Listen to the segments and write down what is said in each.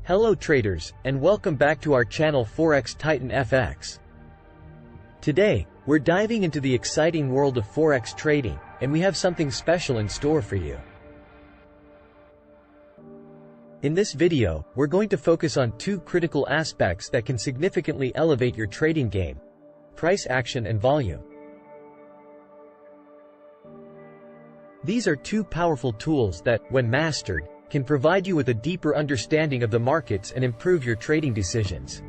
Hello traders, and welcome back to our channel Forex Titan FX. Today, we're diving into the exciting world of Forex trading, and we have something special in store for you. In this video, we're going to focus on two critical aspects that can significantly elevate your trading game: price action and volume. These are two powerful tools that, when mastered, can provide you with a deeper understanding of the markets and improve your trading decisions.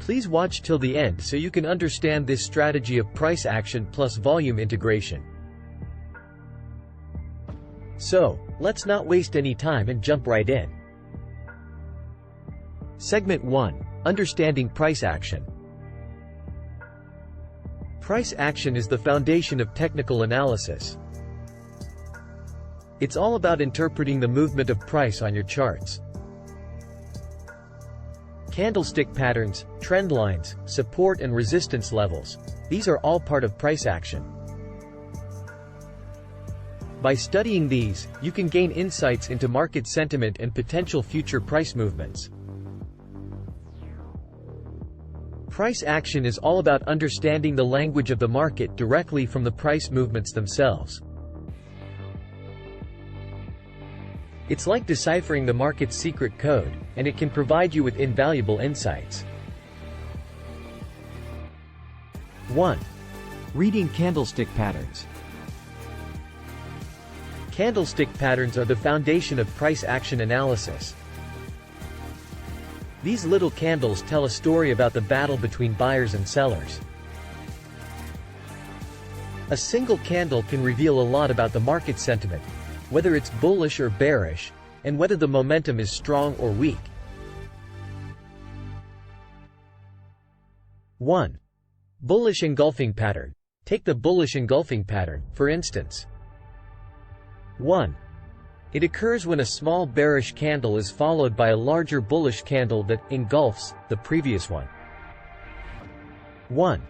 Please watch till the end so you can understand this strategy of price action plus volume integration. So, let's not waste any time and jump right in. Segment 1. Understanding price action. Price action is the foundation of technical analysis. It's all about interpreting the movement of price on your charts. Candlestick patterns, trend lines, support and resistance levels, these are all part of price action. By studying these, you can gain insights into market sentiment and potential future price movements. Price action is all about understanding the language of the market directly from the price movements themselves. It's like deciphering the market's secret code, and it can provide you with invaluable insights. 1. Reading candlestick patterns. Candlestick patterns are the foundation of price action analysis. These little candles tell a story about the battle between buyers and sellers. A single candle can reveal a lot about the market sentiment, whether it's bullish or bearish, and whether the momentum is strong or weak. 1. Bullish engulfing pattern. Take the bullish engulfing pattern, for instance. 1. It occurs when a small bearish candle is followed by a larger bullish candle that engulfs the previous one. 1.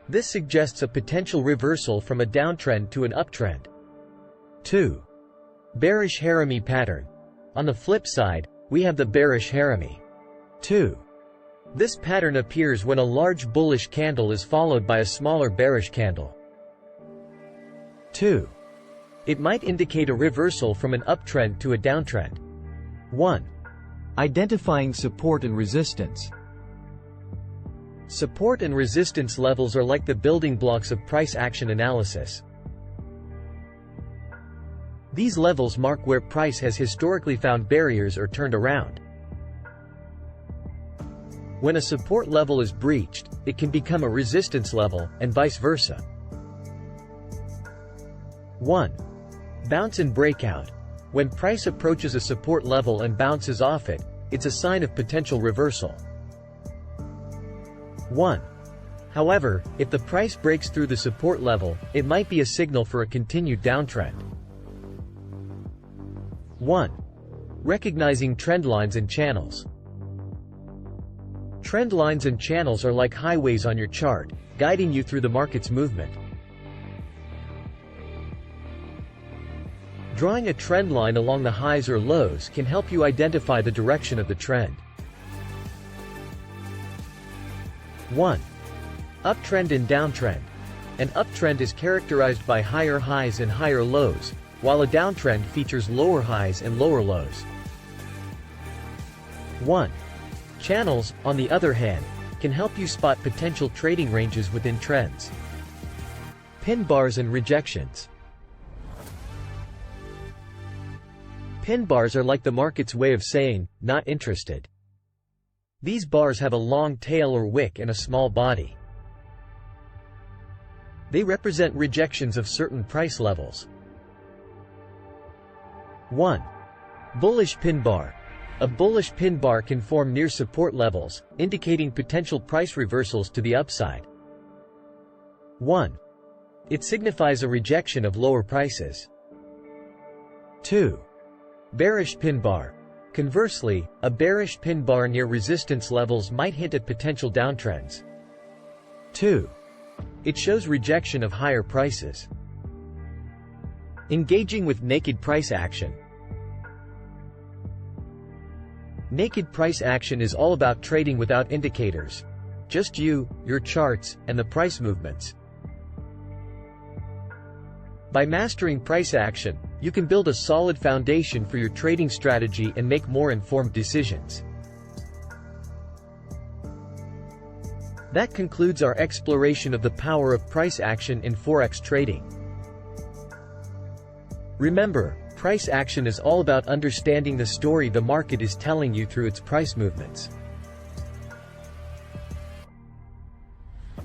This suggests a potential reversal from a downtrend to an uptrend. 2. Bearish harami pattern. On the flip side, we have the bearish harami. 2. This pattern appears when a large bullish candle is followed by a smaller bearish candle. 2. It might indicate a reversal from an uptrend to a downtrend. 1. Identifying support and resistance. Support and resistance levels are like the building blocks of price action analysis. These levels mark where price has historically found barriers or turned around. When a support level is breached, it can become a resistance level, and vice versa. 1. Bounce and breakout. When price approaches a support level and bounces off it, it's a sign of potential reversal. 1. However, if the price breaks through the support level, it might be a signal for a continued downtrend. 1. Recognizing trend lines and channels. Trend lines and channels are like highways on your chart, guiding you through the market's movement. Drawing a trend line along the highs or lows can help you identify the direction of the trend. 1. Uptrend and downtrend. An uptrend is characterized by higher highs and higher lows, while a downtrend features lower highs and lower lows. 1. Channels, on the other hand, can help you spot potential trading ranges within trends. Pin bars and rejections. Pin bars are like the market's way of saying, "Not interested." These bars have a long tail or wick and a small body. They represent rejections of certain price levels. 1. Bullish pin bar. A bullish pin bar can form near support levels, indicating potential price reversals to the upside. 1. It signifies a rejection of lower prices. 2. Bearish pin bar. Conversely, a bearish pin bar near resistance levels might hint at potential downtrends. 2. It shows rejection of higher prices. Engaging with naked price action. Naked price action is all about trading without indicators. Just you, your charts, and the price movements. By mastering price action, you can build a solid foundation for your trading strategy and make more informed decisions. That concludes our exploration of the power of price action in Forex trading. Remember, price action is all about understanding the story the market is telling you through its price movements.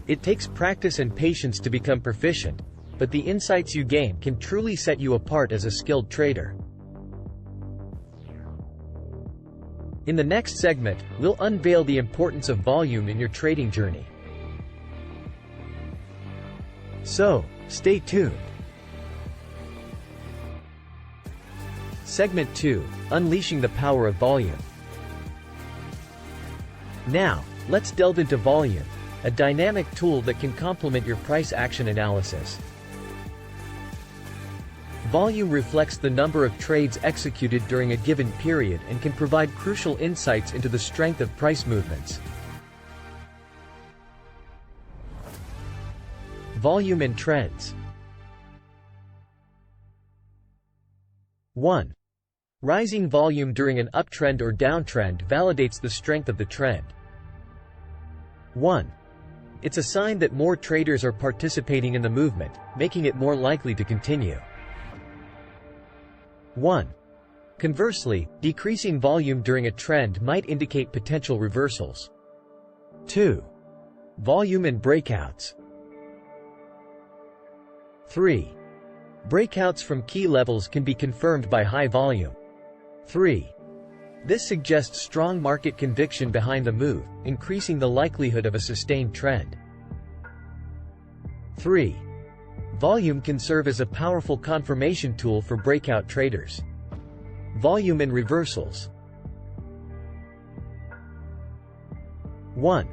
It takes practice and patience to become proficient, but the insights you gain can truly set you apart as a skilled trader. In the next segment, we'll unveil the importance of volume in your trading journey. So, stay tuned. Segment 2, Unleashing the Power of Volume. Now, let's delve into volume, a dynamic tool that can complement your price action analysis. Volume reflects the number of trades executed during a given period and can provide crucial insights into the strength of price movements. Volume and trends. 1. Rising volume during an uptrend or downtrend validates the strength of the trend. 1. It's a sign that more traders are participating in the movement, making it more likely to continue. 1. Conversely, decreasing volume during a trend might indicate potential reversals. 2. Volume and breakouts. 3. Breakouts from key levels can be confirmed by high volume. 3. This suggests strong market conviction behind the move, increasing the likelihood of a sustained trend. 3. Volume can serve as a powerful confirmation tool for breakout traders. Volume and reversals. 1.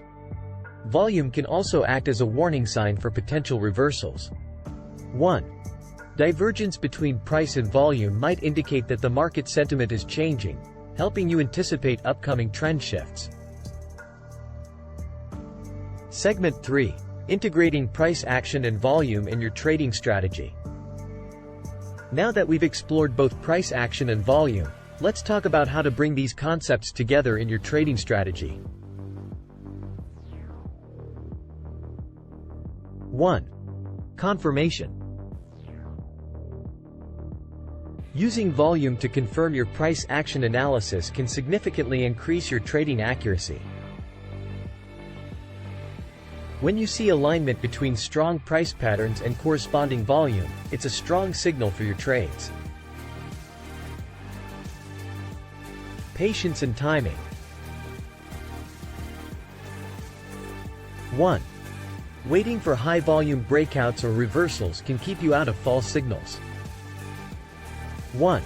Volume can also act as a warning sign for potential reversals. 1. Divergence between price and volume might indicate that the market sentiment is changing, helping you anticipate upcoming trend shifts. Segment 3. Integrating price action and volume in your trading strategy. Now that we've explored both price action and volume, let's talk about how to bring these concepts together in your trading strategy. 1. Confirmation. Using volume to confirm your price action analysis can significantly increase your trading accuracy. When you see alignment between strong price patterns and corresponding volume, it's a strong signal for your trades. Patience and timing. 1. Waiting for high-volume breakouts or reversals can keep you out of false signals. 1.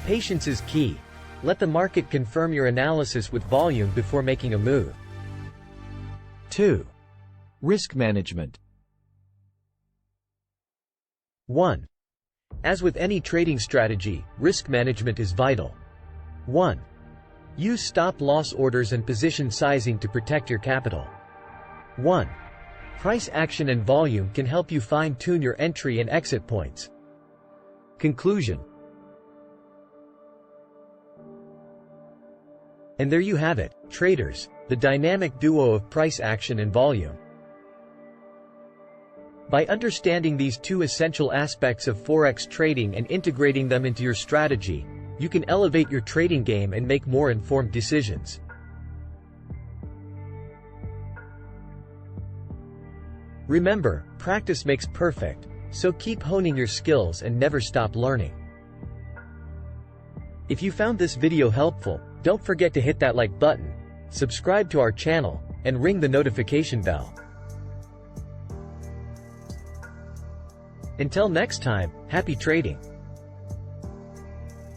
Patience is key. Let the market confirm your analysis with volume before making a move. 2. Risk management. 1. As with any trading strategy, risk management is vital. 1. Use stop-loss orders and position sizing to protect your capital. 1. Price action and volume can help you fine-tune your entry and exit points. Conclusion. And there you have it, traders, the dynamic duo of price action and volume. By understanding these two essential aspects of Forex trading and integrating them into your strategy, you can elevate your trading game and make more informed decisions. Remember, practice makes perfect, so keep honing your skills and never stop learning. If you found this video helpful, don't forget to hit that like button, subscribe to our channel, and ring the notification bell. Until next time, happy trading!